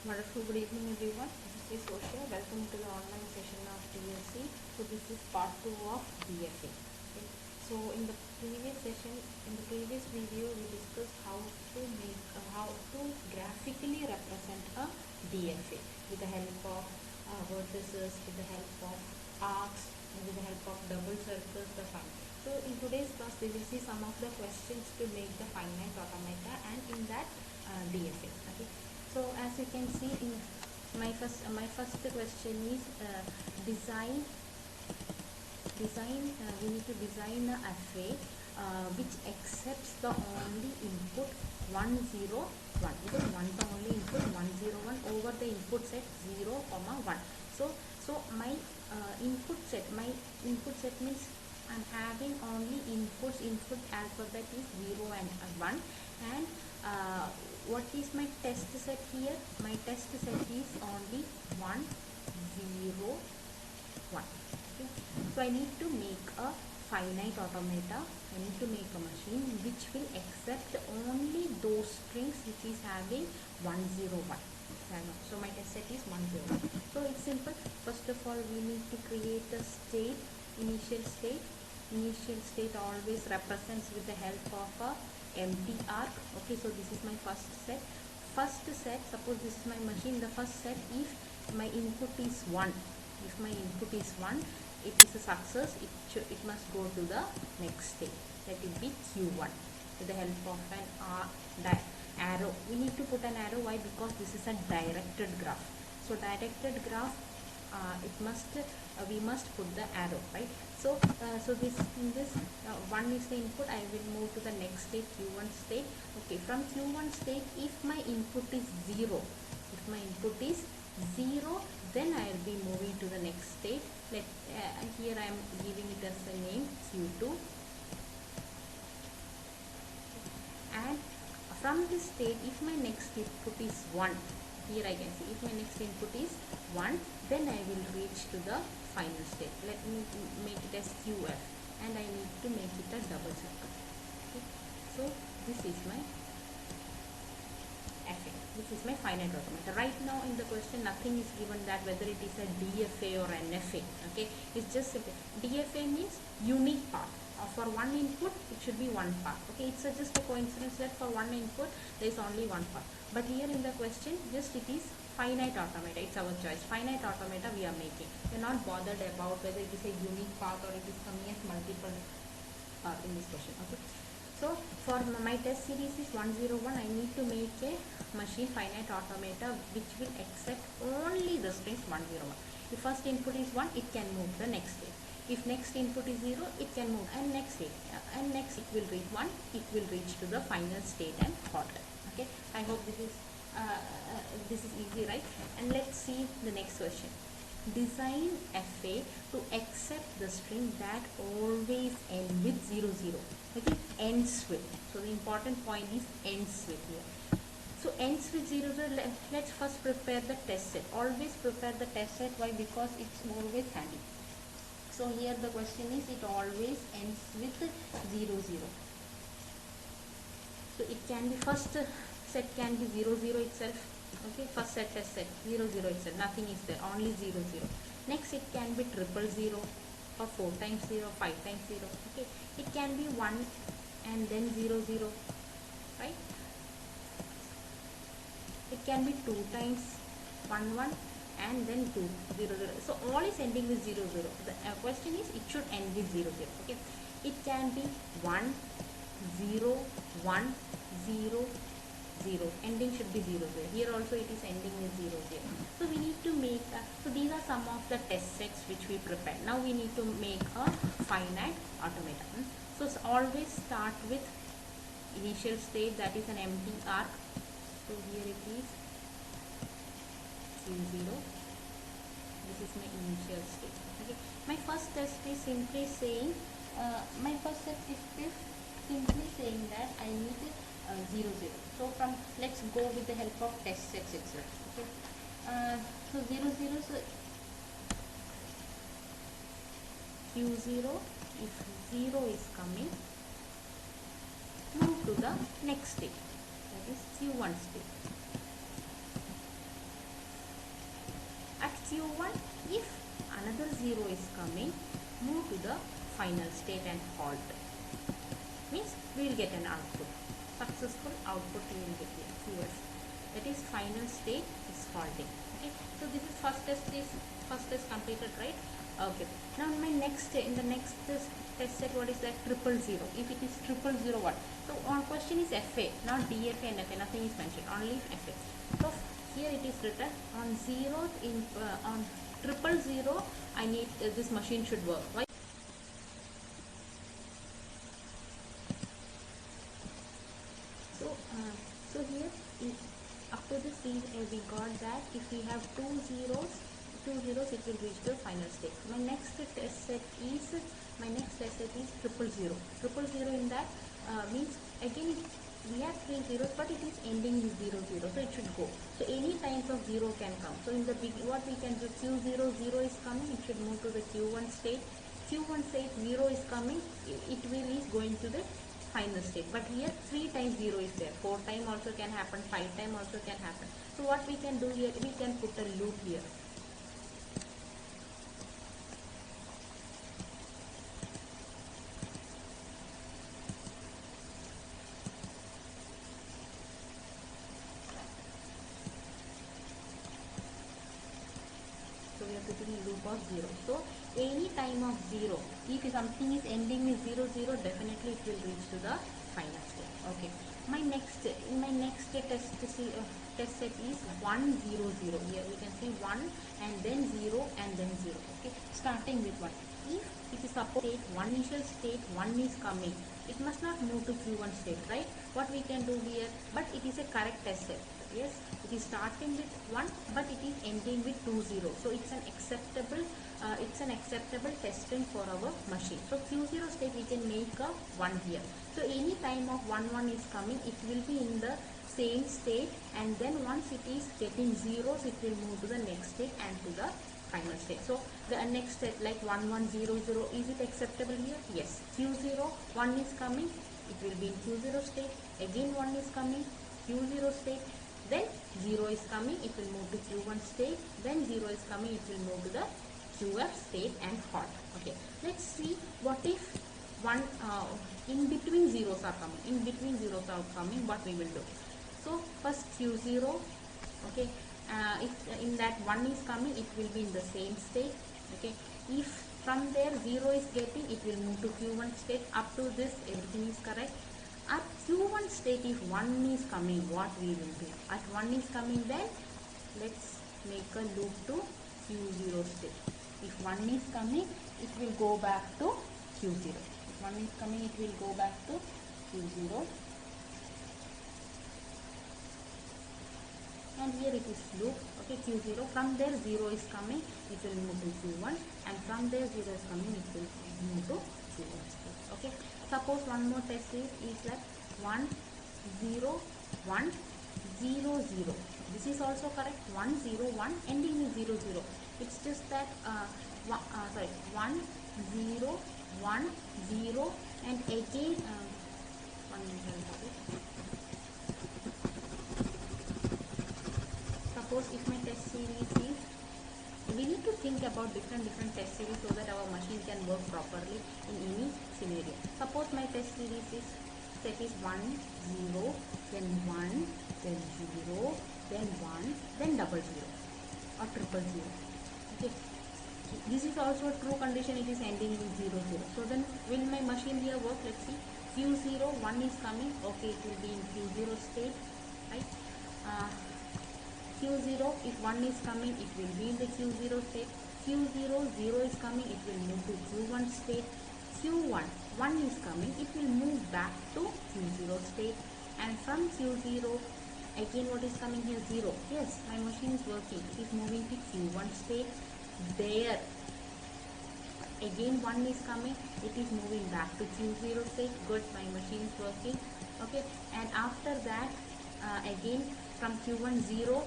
Wonderful good evening everyone. This is Soshia. Welcome to the online session of DSC. So this is part 2 of DFA. Okay. So in the previous session, in the previous video, we discussed how to graphically represent a DFA with the help of vertices, with the help of arcs, and with the help of double circles, the fine. So in today's class, we will see some of the questions to make the finite automata and in that DFA. Okay. So as you can see in my first question is design we need to design a array which accepts the only input 101, because the only input 101 over the input set 0, 1. So my input set means I'm having only input alphabet is 0 and 1, and what is my test set here? My test set is only 1, 0, 1. Okay. So I need to make a finite automata. I need to make a machine which will accept only those strings which is having 101. So my test set is 101. So it's simple. First of all, we need to create a state, initial state. Initial state always represents with the help of a empty arc. Okay, so this is my first set. Suppose this is my machine. The first set, if my input is 1, it is a success. It must go to the next state. Let it be Q1 with the help of an arrow. We need to put an arrow. Why? Because this is a directed graph. So directed graph, we must put the arrow, right? So this 1 is the input. I will move to the next state, Q1 state. Okay, from Q1 state, if my input is 0, then I will be moving to the next state. Here I am giving it as a name Q2, and from this state, if my next input is 1, here I can see if my next input is 1, then I will reach to the final state. Let me make it as QF, and I need to make it a double circle. Okay. So this is my FA. This is my finite automata. Right now in the question, nothing is given that whether it is a DFA or an FA. Okay, it's just simple. DFA means unique path. For one input, it should be one path. Okay, it's just a coincidence that for one input there is only one path. But here in the question, just it is finite automata. It's our choice. Finite automata we are making. We are not bothered about whether it is a unique path or it is coming as multiple in this question. Okay. So for my test series is 101, I need to make a machine finite automata which will accept only the strings 101. If first input is 1, it can move the next state. If next input is 0, it can move and next state, and next it will reach 1, it will reach to the final state and halt. Okay, I hope this is easy, right? And let's see the next question. Design FA to accept the string that always ends with 00. Okay, ends with. So the important point is ends with here. So ends with 00. Let's first prepare the test set. Always prepare the test set. Why? Because it's always handy. So here the question is, it always ends with 00. So it can be first set can be 00 itself. Okay, first set test set 00 itself, nothing is there, only 00. Next it can be 000 or 4 times 0, 5 times 0. Okay, it can be 1 and then 00, right? It can be 2 times 1 1 and then 2 0 0. So all is ending with 00. The question is, it should end with 00. Okay, it can be 1 0 1 0 0. Ending should be 00. Here also it is ending with 00. So we need to make so these are some of the test sets which we prepared. Now we need to make a finite automata. So always start with initial state, that is an empty arc. So here it is Q0. This is my initial state. Okay, my first test is simply saying that I need 0 0. So let's go with the help of test sets itself. Okay, so 0 0. So Q0, if 0 is coming, move to the next state, that is Q1 state. Q1, if another 0 is coming, move to the final state and halt. Means we will get an output. Successful output we will get here, QF. That is final state is halting. Okay. So this is first test completed, right? Okay. Now in the next test set, what is that? 000. If it is 000, what? So our question is FA, not DFA and FA. Nothing is mentioned. Only FA. So here it is written on 0 on 000. I need this machine should work. Why? So here up to this we got that if we have two zeros it will reach the final state. My next test set is 000. In that means again we have three zeros, but it is ending with 00, so it should go. So any times of 0 can come. So in the what we can do, Q00 is coming, it should move to the Q1 state. Q1 state 0 is coming, it will is going to the final state. But here 3 times 0 is there, 4 times also can happen, 5 times also can happen. So what we can do here, we can put a loop here. So we are putting a loop of 0. So any time of 0, if something is ending with 00, definitely it will reach to the final state. Okay. My next test set is 100. Here we can see 1 and then 0 and then 0. Okay. Starting with 1. If it is suppose initial state 1 is coming, it must not move to Q1 state, right? What we can do here, but it is a correct test set. Yes, it is starting with 1, but it is ending with 20. So it's an acceptable testing for our machine. So Q0 state we can make a 1 here. So any time of 1 is coming, it will be in the same state, and then once it is getting zeros, it will move to the next state and to the final state. So the next state like 1100, is it acceptable here? Yes. Q0 1 is coming, it will be in Q0 state. Again 1 is coming, Q0 state. Then 0 is coming, it will move to Q1 state. Then 0 is coming, it will move to the QF state and halt. Okay. Let's see what if in between zeros are coming. What we will do. So first Q0. Okay. If in that 1 is coming, it will be in the same state. Okay. If from there 0 is getting, it will move to Q1 state. Up to this everything is correct. At Q1 state, if 1 is coming, what we will do? At 1 is coming, then let's make a loop to Q0 state. If 1 is coming, it will go back to Q0. If 1 is coming, it will go back to Q0. And here it is loop. Okay, Q0. From there 0 is coming, it will move to Q1. And from there 0 is coming, it will move to Q1 state. Okay. Suppose one more test is like 1 0 1 0 0. This is also correct. 1 0 1 ending with 0 0. It's just that 1 0 1 0 and again 1 minute. Suppose if my test series is, we need to think about different test series so that our machine can work properly in any scenario. Suppose my test series is set is 1 0 then 1 then 0 then 1 then 00 or 000. Okay, this is also a true condition, it is ending with 00. So then will my machine here work? Let's see. Q0 1 is coming. Okay, it will be in Q0 state, right? Q0, if 1 is coming, it will be in the Q0 state. Q0 0 is coming, it will move to Q1 state. Q1 1 is coming, it will move back to Q0 state. And from Q0 again what is coming here? 0. Yes, my machine is working, it is moving to Q1 state. There again 1 is coming, it is moving back to Q0 state. Good, my machine is working. Okay, and after that again from Q1 0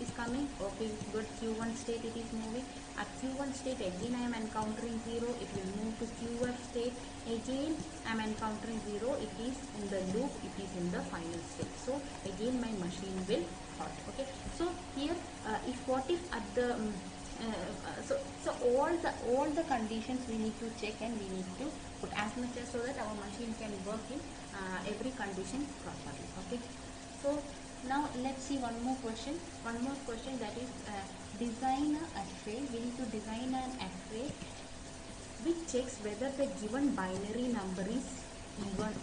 is coming. Okay, good, Q1 state it is moving. At Q1 state again I am encountering 0, it will move to QF state. Again I am encountering 0, it is in the loop, it is in the final state. So again my machine will halt. Okay, so here if what if at the So all the conditions we need to check and we need to put as much as so that our machine can work in every condition properly. Okay. So now let's see one more question. One more question, that is design an array. We need to design an array which checks whether the given binary number is even.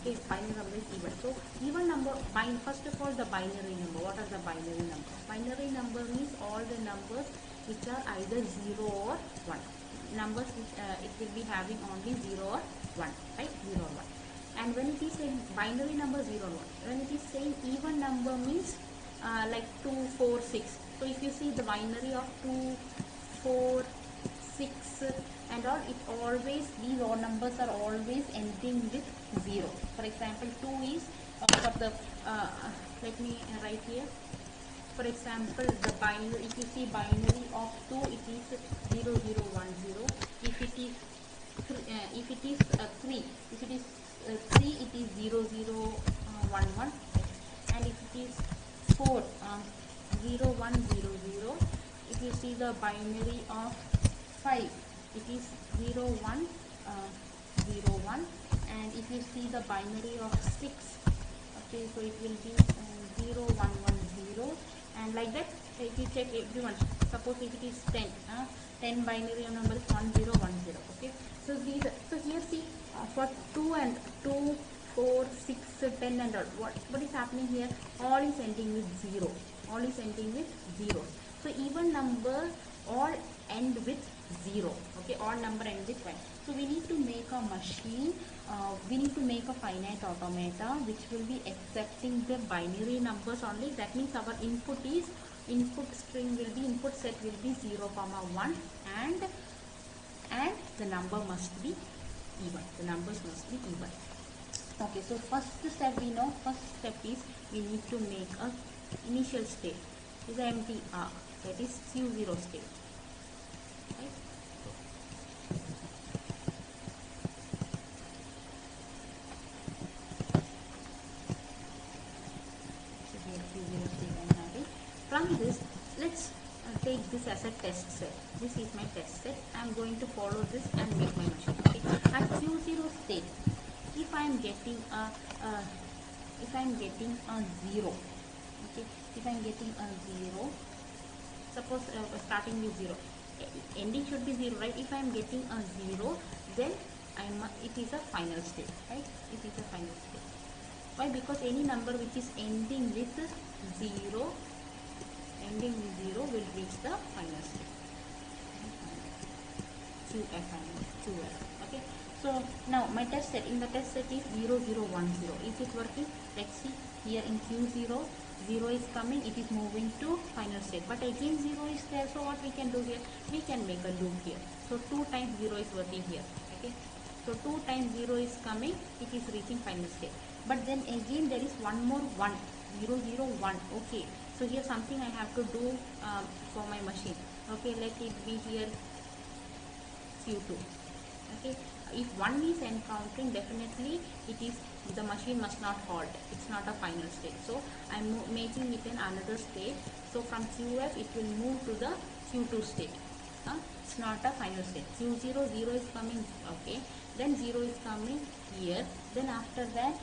Okay, binary number is even. So even number, first of all, the binary number. What are the binary number? Binary number means all the numbers which are either 0 or 1. Numbers which it will be having only 0 or 1, right? 0 or 1. And when it is saying binary number 0 or 1, when it is saying even number means like 2, 4, 6. So if you see the binary of 2, 4, 6 and all, it always, these all numbers are always ending with 0. For example, 2 is for the let me write here. For example, the binary, if you see binary of 2, it is 0, 0, 1, 0. If it is 3, if it is 3, if it is 3, it is 0, 0, 1, 1. And if it is 4, 0, 1, 0, 0. If you see the binary of 5, it is 0, 1, 0, 1. And if you see the binary of 6, okay, so it will be 0, 1, 1, 0. And like that, if you check everyone, suppose if it is 10, 10 binary number is 1, 0, 1, 0. Okay, so these, so here see for 2 and 2, 4, 6, 10 and all, what is happening here? All is ending with 0. All is ending with 0. So even number all end with 0. Okay, all number end with 1. So we need to make a machine, we need to make a finite automata which will be accepting the binary numbers only. That means our input is, input string will be, input set will be 0, 1 and the number must be even. The numbers must be even. Okay, so first step we know, first step is we need to make a initial state is empty R, that is Q0 state, right? So here Q0 state I am having. From this, let's take this as a test set. This is my test set. I am going to follow this and make my machine. Okay, at Q0 state, if I am getting a 0, okay, if I am getting a 0, suppose starting with 0, ending should be 0, right? If I am getting a 0, then it is a final state, right? It is a final state. Why? Because any number which is ending with 0, will reach the final state. QF. Okay. So now my test set, in the test set is 0, 0, 1, 0. Is it working? Let's see. Here in Q0, 0 is coming, it is moving to final state. But again 0 is there, so what we can do here? We can make a loop here. So 2 times 0 is working here. Okay. So 2 times 0 is coming, it is reaching final state. But then again there is one more 1, 0, 0, 1. Okay. So here something I have to do for my machine. Okay, let it be here Q2. Okay, if 1 is encountering, definitely it is, the machine must not halt. It's not a final state. So I'm making it in another state. So from QF it will move to the Q2 state. It's not a final state. Q0, 0 is coming. Okay, then 0 is coming here. Then after that,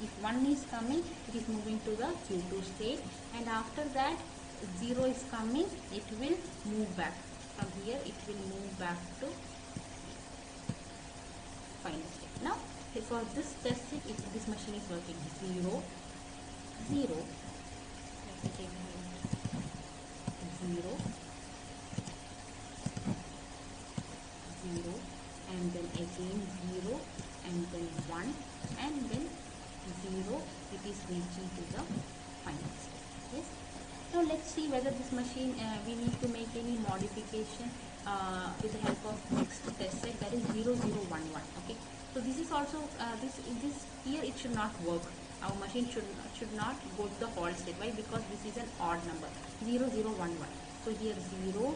if 1 is coming, it is moving to the Q2 state, and after that 0 is coming, it will move back. From here it will move back to final state. Now for this test set, if this machine is working 0, 0, let me take 0, 0, and then again 0, and then 1, and then 0, it is reaching to the final state. Yes. Now let's see whether this machine, we need to make any modification with the help of next test set, that is 0, 0, 1, 1. Okay. So this is also this here it should not work. Our machine should not go to the halt state. Why? Because this is an odd number, 0, 0, 1, 1. So here 0,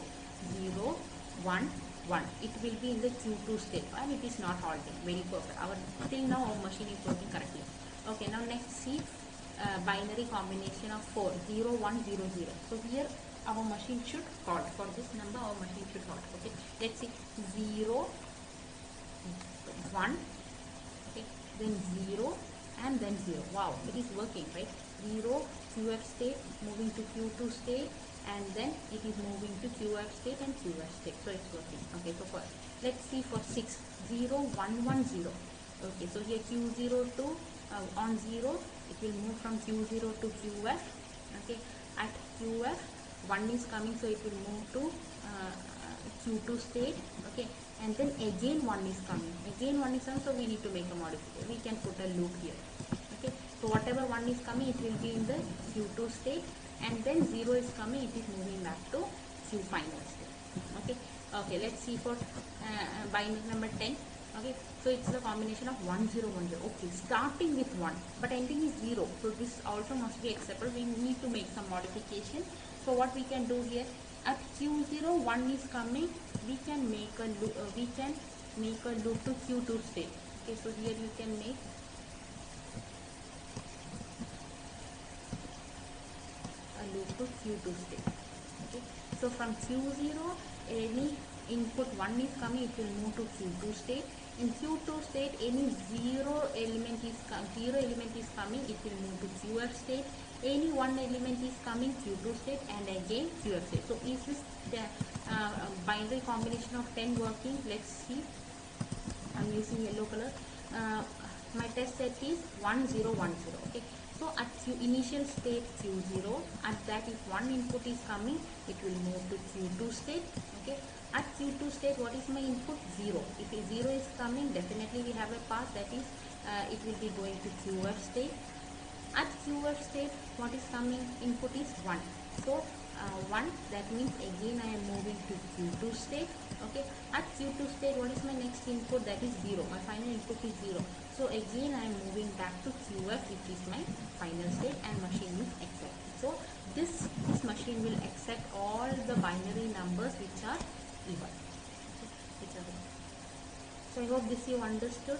0, 1, 1. It will be in the Q2 state, and it is not halting. Very perfect. Till now our machine is working correctly. Okay, now next see binary combination of 4, 0, 1, 0, 0. So here our machine should halt. For this number our machine should halt. Okay, let's see, 0, 1, okay, then 0 and then 0. Wow, it is working, right? 0 QF state moving to Q2 state, and then it is moving to QF state and QF state. So it's working. Okay, so for let's see for 6, 0, 1, 1, 0. Okay, so here Q0 to on 0, it will move from Q0 to QF. Okay, at QF 1 is coming, so it will move to Q2 state. Okay, and then again 1 is coming, so we need to make a modification. We can put a loop here. Okay, so whatever 1 is coming, it will be in the Q2 state, and then 0 is coming, it is moving back to Q final state. Okay, okay, let's see for binary number 10. Okay, so it's the combination of 1 0 1 0. Okay, starting with 1 but ending is 0, so this also must be acceptable. We need to make some modification. So what we can do here, at Q0 1 is coming, we can make a loop to Q2 state. Okay, so here you can make a loop to Q2 state. Okay, so from Q0, any input 1 is coming, it will move to Q2 state. In Q2 state, any 0 element is coming, it will move to QF state. Any 1 element is coming, Q2 state, and again QF state. So is this the binary combination of 10 working? Let's see. I'm using yellow color. My test set is 1 0 1 0. Okay, so at initial state Q0, at that if 1 input is coming, it will move to Q2 state. Okay, at Q2 state, what is my input? 0. If 0 is coming, definitely we have a path, that is it will be going to QF state. At QF state, what is coming? Input is 1. So 1, that means again I am moving to Q2 state. Okay, at Q2 state, what is my next input? That is 0. My final input is 0. So again I am moving back to QF, which is my final state, and machine is accepting. So this machine will accept all the binary numbers which are even. Okay, so I hope this you understood.